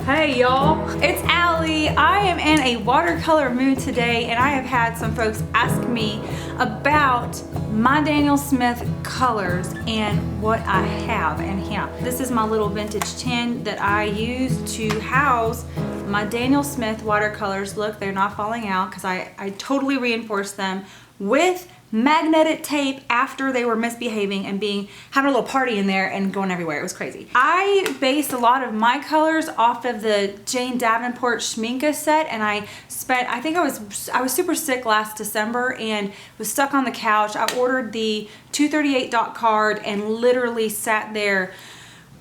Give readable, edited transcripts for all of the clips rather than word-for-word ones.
Hey y'all, it's Allie. I am in a watercolor mood today and I have had some folks ask me about my Daniel Smith colors and what I have in here. This is my little vintage tin that I use to house my Daniel Smith watercolors. Look, they're not falling out because I totally reinforced them with magnetic tape after they were misbehaving and having a little party in there and going everywhere. It was crazy. I based a lot of my colors off of the Jane Davenport Schminke set, and I think I was super sick last December and was stuck on the couch. I ordered the 238 dot card and literally sat there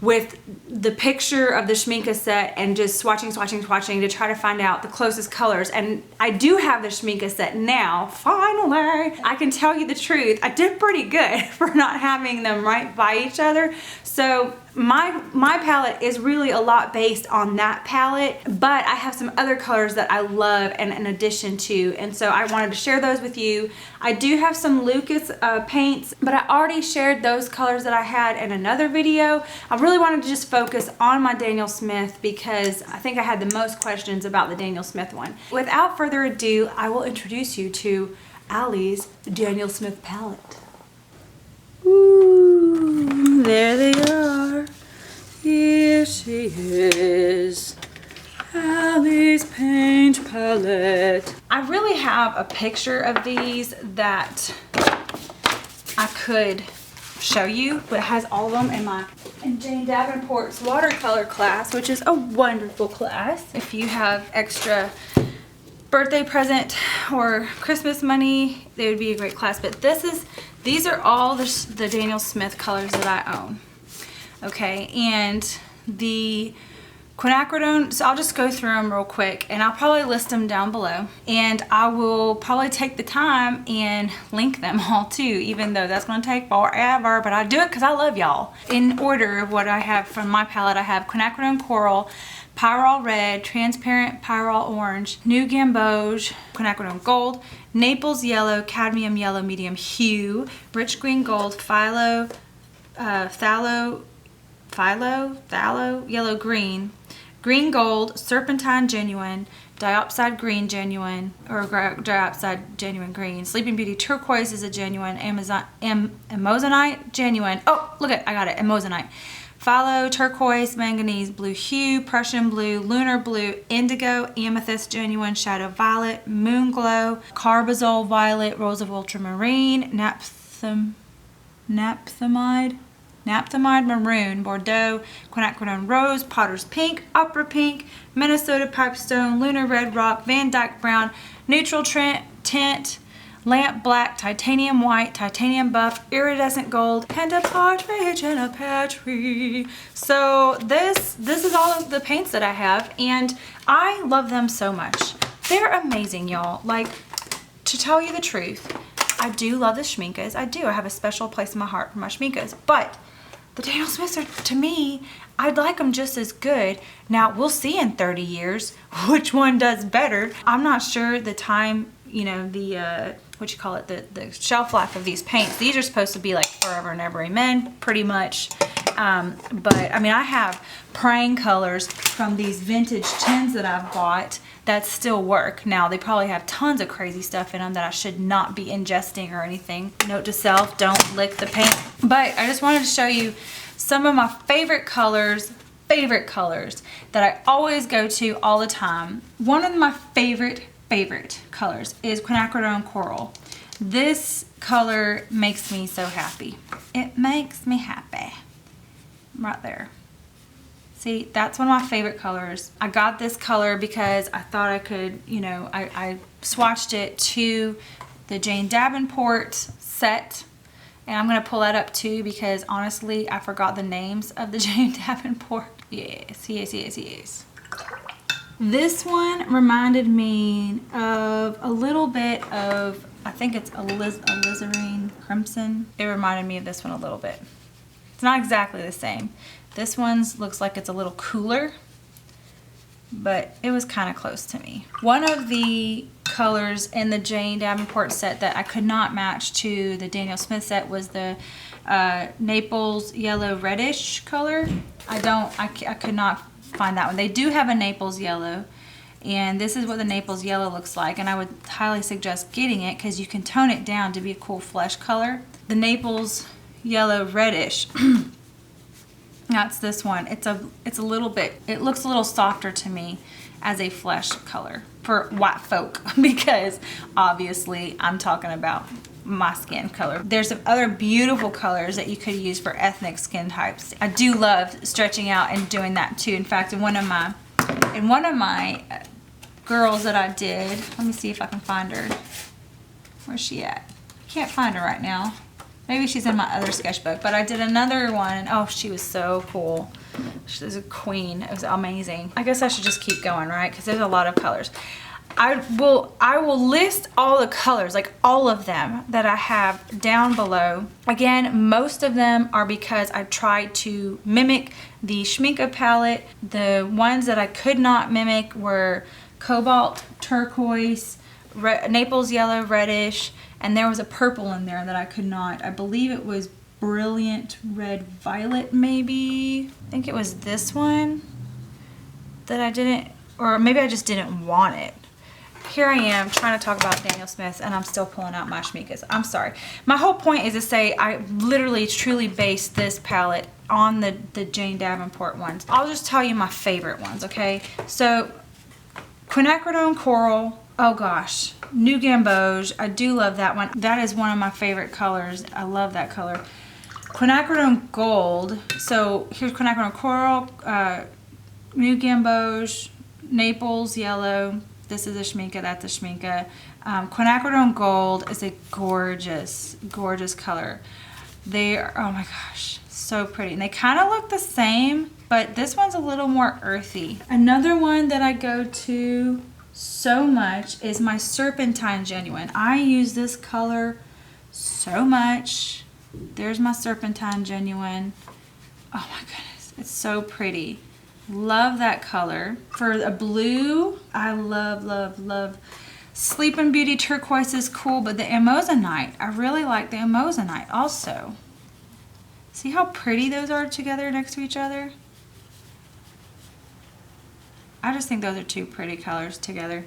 with the picture of the Schminke set and just swatching to try to find out the closest colors. And I do have the Schminke set now, finally. I can tell you the truth, I did pretty good for not having them right by each other. So my palette is really a lot based on that palette, but I have some other colors that I love and in addition to, and so I wanted to share those with you. I do have some Lucas paints, but I already shared those colors that I had in another video. I really wanted to just focus on my Daniel Smith because I think I had the most questions about the Daniel Smith one. Without further ado, I will introduce you to Allie's Daniel Smith palette. Ooh, there they are. Here she is, Allie's paint palette. I really have a picture of these that I could show you, but it has all of them in Jane Davenport's watercolor class, which is a wonderful class. If you have extra birthday present or Christmas money, they would be a great class. But these are all the Daniel Smith colors that I own. Okay, and the Quinacridone, so I'll just go through them real quick and I'll probably list them down below, and I will probably take the time and link them all too, even though that's going to take forever, but I do it because I love y'all. In order of what I have from my palette, I have Quinacridone Coral, Pyrrole Red, Transparent Pyrrole Orange, New Gamboge, Quinacridone Gold, Naples Yellow, Cadmium Yellow Medium Hue, Rich Green Gold, Phthalo Yellow Green, Green Gold, Serpentine Genuine, Diopside Green Genuine, or Diopside Genuine Green, Sleeping Beauty Turquoise is a genuine, Amazonite Genuine, oh look I got it, Amazonite, Phthalo Turquoise, Manganese Blue Hue, Prussian Blue, Lunar Blue, Indigo, Amethyst Genuine, Shadow Violet, Moonglow, Carbazole Violet, Rose of Ultramarine, Napthamide Maroon, Bordeaux, Quinacridone Rose, Potter's Pink, Opera Pink, Minnesota Pipestone, Lunar Red Rock, Van Dyck Brown, Neutral Tint, Lamp Black, Titanium White, Titanium Buff, Iridescent Gold, and a partridge in a pear tree. So this is all of the paints that I have, and I love them so much. They're amazing, y'all. Like, to tell you the truth, I do love the Schminkes. I do. I have a special place in my heart for my Schminkes, but the Daniel Smiths are, to me, I'd like them just as good. Now, we'll see in 30 years which one does better. I'm not sure the time, you know, the, the shelf life of these paints. These are supposed to be like forever and ever, amen, pretty much. But, I mean, I have praying colors from these vintage tins that I've bought that still work. Now, they probably have tons of crazy stuff in them that I should not be ingesting or anything. Note to self, don't lick the paint. But I just wanted to show you some of my favorite colors that I always go to all the time. One of my favorite colors is Quinacridone Coral. This color makes me so happy. It makes me happy. Right there. See, that's one of my favorite colors. I got this color because I thought I could, you know, I swatched it to the Jane Davenport set. And I'm going to pull that up too because honestly, I forgot the names of the Jane Davenport. Yes. This one reminded me of a little bit of, I think it's alizarin crimson. It reminded me of this one a little bit. It's not exactly the same. This one looks like it's a little cooler, but it was kind of close to me. One of the colors in the Jane Davenport set that I could not match to the Daniel Smith set was the Naples Yellow reddish color. I could not find that one. They do have a Naples Yellow, and this is what the Naples Yellow looks like, and I would highly suggest getting it because you can tone it down to be a cool flesh color. The Naples Yellow Reddish, that's this one. It's a little bit, it looks a little softer to me as a flesh color for white folk because obviously I'm talking about my skin color. There's some other beautiful colors that you could use for ethnic skin types. I do love stretching out and doing that too. In fact, in one of my girls that I did, let me see if I can find her. Where's she at? Can't find her right now. Maybe she's in my other sketchbook, but I did another one, and oh, she was so cool. She was a queen. It was amazing. I guess I should just keep going, right? Because there's a lot of colors. I will list all the colors, like all of them that I have down below. Again, most of them are because I tried to mimic the Schmincke palette. The ones that I could not mimic were Cobalt, Turquoise, Naples Yellow, Reddish, and there was a purple in there that I could not. I believe it was Brilliant Red Violet, maybe. I think it was this one that I didn't, or maybe I just didn't want it. Here I am trying to talk about Daniel Smith and I'm still pulling out my Schmincke's. I'm sorry. My whole point is to say I literally truly based this palette on the Jane Davenport ones. I'll just tell you my favorite ones, okay? So Quinacridone Coral, oh gosh, New Gamboge, I do love that one. That is one of my favorite colors. I love that color. Quinacridone Gold, so here's Quinacridone Coral, New Gamboge, Naples Yellow. This is a Schmincke, that's a Schmincke. Quinacridone Gold is a gorgeous, gorgeous color. They are, oh my gosh, so pretty. And they kind of look the same, but this one's a little more earthy. Another one that I go to so much is my Serpentine Genuine. I use this color so much. There's my Serpentine Genuine. Oh my goodness, it's so pretty. Love that color. For a blue, I love, love, love. Sleeping Beauty Turquoise is cool, but the Amazonite, I really like the Amazonite also. See how pretty those are together next to each other? I just think those are two pretty colors together.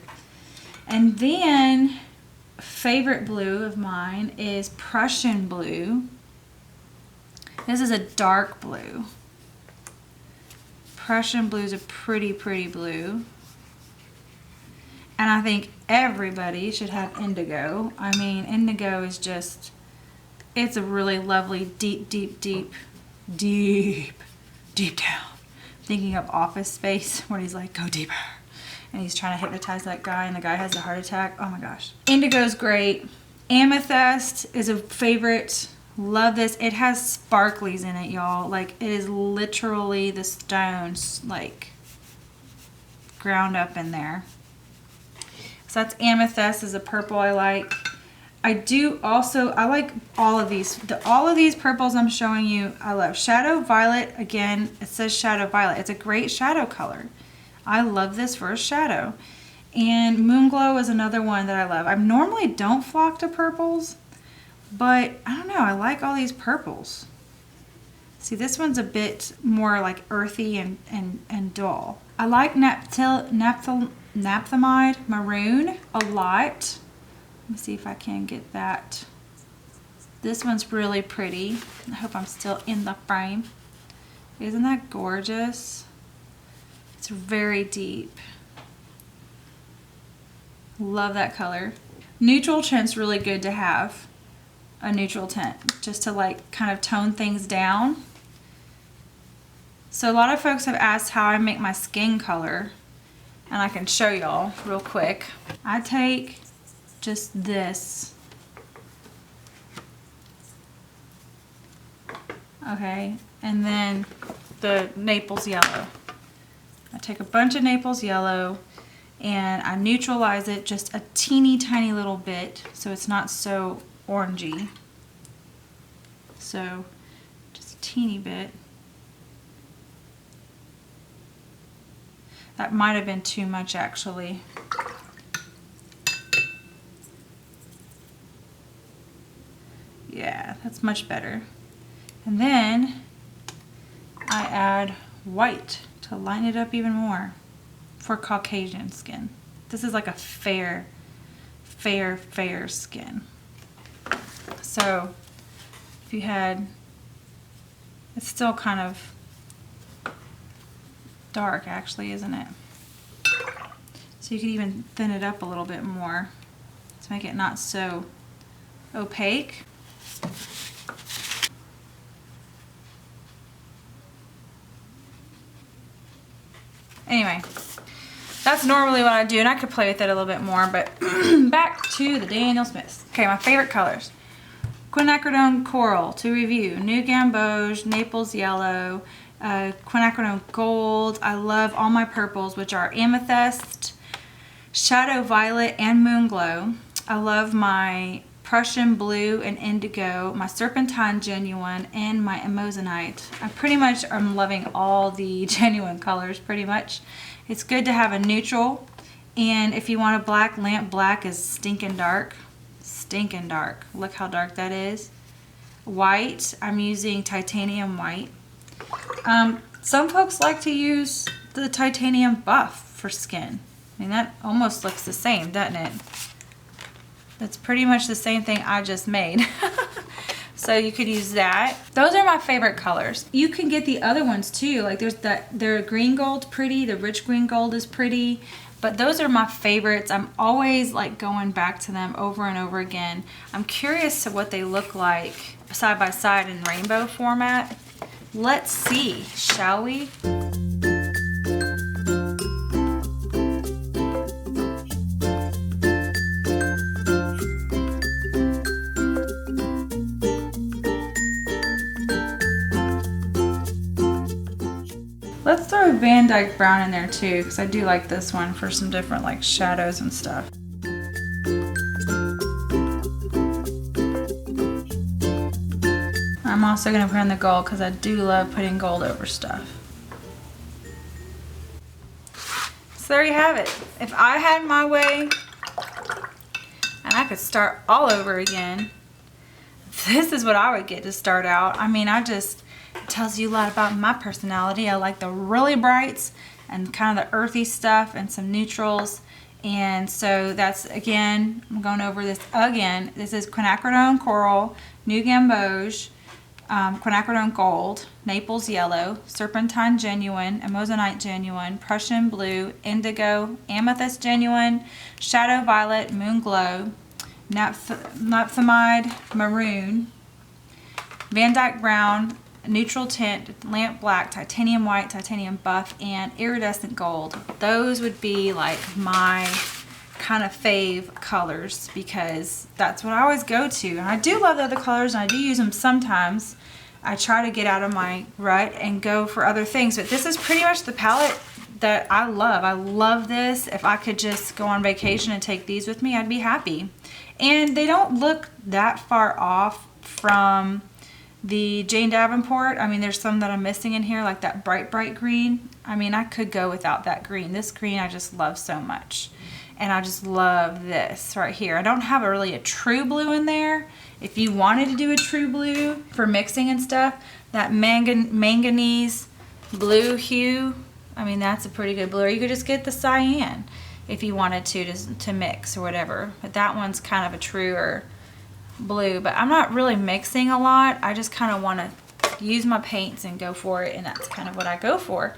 And then, favorite blue of mine is Prussian Blue. This is a dark blue. Prussian Blue is a pretty, pretty blue. And I think everybody should have Indigo. I mean, Indigo is just, it's a really lovely, deep, deep, deep, deep, deep down. Thinking of Office Space when he's like, go deeper. And he's trying to hypnotize that guy and the guy has a heart attack. Oh my gosh. Indigo's great. Amethyst is a favorite. Love this. It has sparklies in it, y'all. Like, it is literally the stones, like, ground up in there. So that's Amethyst is a purple I like. I do also, I like all of these. All of these purples I'm showing you, I love. Shadow Violet, again, it says Shadow Violet. It's a great shadow color. I love this for a shadow. And Moonglow is another one that I love. I normally don't flock to purples, but I don't know, I like all these purples. See, this one's a bit more like earthy and dull. I like Napthamide Maroon a lot. Let me see if I can get that. This one's really pretty. I hope I'm still in the frame. Isn't that gorgeous? It's very deep. Love that color. Neutral tint's really good to have. A neutral tint, just to like kind of tone things down. So a lot of folks have asked how I make my skin color, and I can show y'all real quick. I take just this, okay, and then the Naples Yellow. I take a bunch of Naples Yellow and I neutralize it just a teeny tiny little bit so it's not so orangey. So just a teeny bit. That might have been too much actually. Yeah, that's much better. And then I add white to to lighten it up even more for Caucasian skin. This is like a fair skin. So if you had, it's still kind of dark actually, isn't it? So you could even thin it up a little bit more to make it not so opaque. Anyway, that's normally what I do, and I could play with it a little bit more, but back to the Daniel Smiths. Okay, my favorite colors. Quinacridone Coral to review. New Gamboge, Naples Yellow, Quinacridone Gold. I love all my purples, which are Amethyst, Shadow Violet, and Moonglow. I love my Prussian Blue and Indigo, my Serpentine Genuine, and my Amazonite. I pretty much am loving all the genuine colors, pretty much. It's good to have a neutral, and if you want a black, lamp black is stinking dark. Stinking dark. Look how dark that is. White, I'm using titanium white. Some folks like to use the titanium buff for skin. I mean, that almost looks the same, doesn't it? That's pretty much the same thing I just made. So you could use that. Those are my favorite colors. You can get the other ones too. Like their green gold pretty, the rich green gold is pretty, but those are my favorites. I'm always like going back to them over and over again. I'm curious to what they look like side by side in rainbow format. Let's see, shall we? Let's throw Van Dyck Brown in there too, because I do like this one for some different like shadows and stuff. I'm also going to put in the gold because I do love putting gold over stuff. So there you have it. If I had my way and I could start all over again, this is what I would get to start out. I mean, it tells you a lot about my personality. I like the really brights and kind of the earthy stuff and some neutrals. And so that's, again, I'm going over this again. This is Quinacridone Coral, New Gamboge, Quinacridone Gold, Naples Yellow, Serpentine Genuine, Amazonite Genuine, Prussian Blue, Indigo, Amethyst Genuine, Shadow Violet, Moonglow, Napthamide Maroon, Van Dyck Brown, Neutral Tint, Lamp Black, Titanium White, Titanium Buff, and Iridescent Gold. Those would be like my kind of fave colors because that's what I always go to. And I do love the other colors and I do use them sometimes. I try to get out of my rut and go for other things, but this is pretty much the palette that I love. I love this. If I could just go on vacation and take these with me, I'd be happy. And they don't look that far off from the Jane Davenport. I mean, there's some that I'm missing in here, like that bright green. I mean, I could go without that green. This green I just love so much. And I just love this right here. I don't have really a true blue in there. If you wanted to do a true blue for mixing and stuff, that manganese blue hue, I mean, that's a pretty good blue. Or you could just get the cyan if you wanted to mix or whatever. But that one's kind of a truer blue. But I'm not really mixing a lot. I just kind of want to use my paints and go for it, and that's kind of what I go for.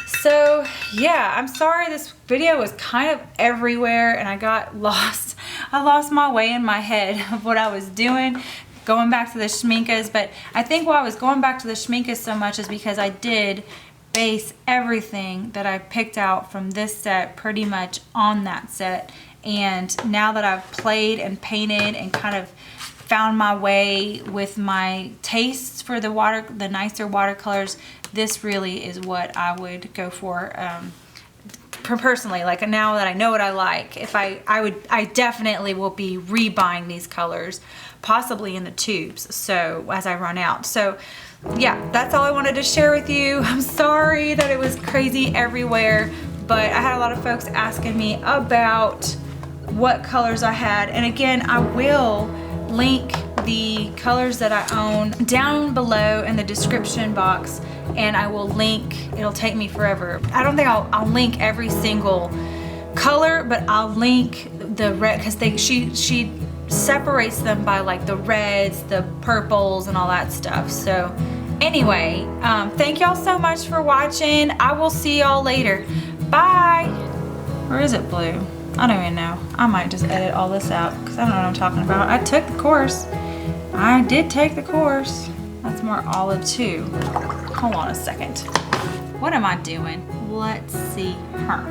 So yeah, I'm sorry this video was kind of everywhere and I got lost. I lost my way in my head of what I was doing, going back to the schminkas. But I think why I was going back to the schminkas so much is because I did base everything that I picked out from this set pretty much on that set. And now that I've played and painted and kind of found my way with my tastes for the nicer watercolors, this really is what I would go for personally. Like now that I know what I like, if I definitely will be rebuying these colors, possibly in the tubes, so as I run out. So yeah, that's all I wanted to share with you. I'm sorry that it was crazy everywhere, but I had a lot of folks asking me about what colors I had, and again, I will link the colors that I own down below in the description box, and I will link, it'll take me forever. I don't think I'll link every single color, but I'll link the red, because she separates them by like the reds, the purples, and all that stuff. So anyway, thank y'all so much for watching. I will see y'all later. Bye. Or is it blue? I don't even know. I might just edit all this out because I don't know what I'm talking about. I took the course. I did take the course. That's more olive too. Hold on a second. What am I doing? Let's see her.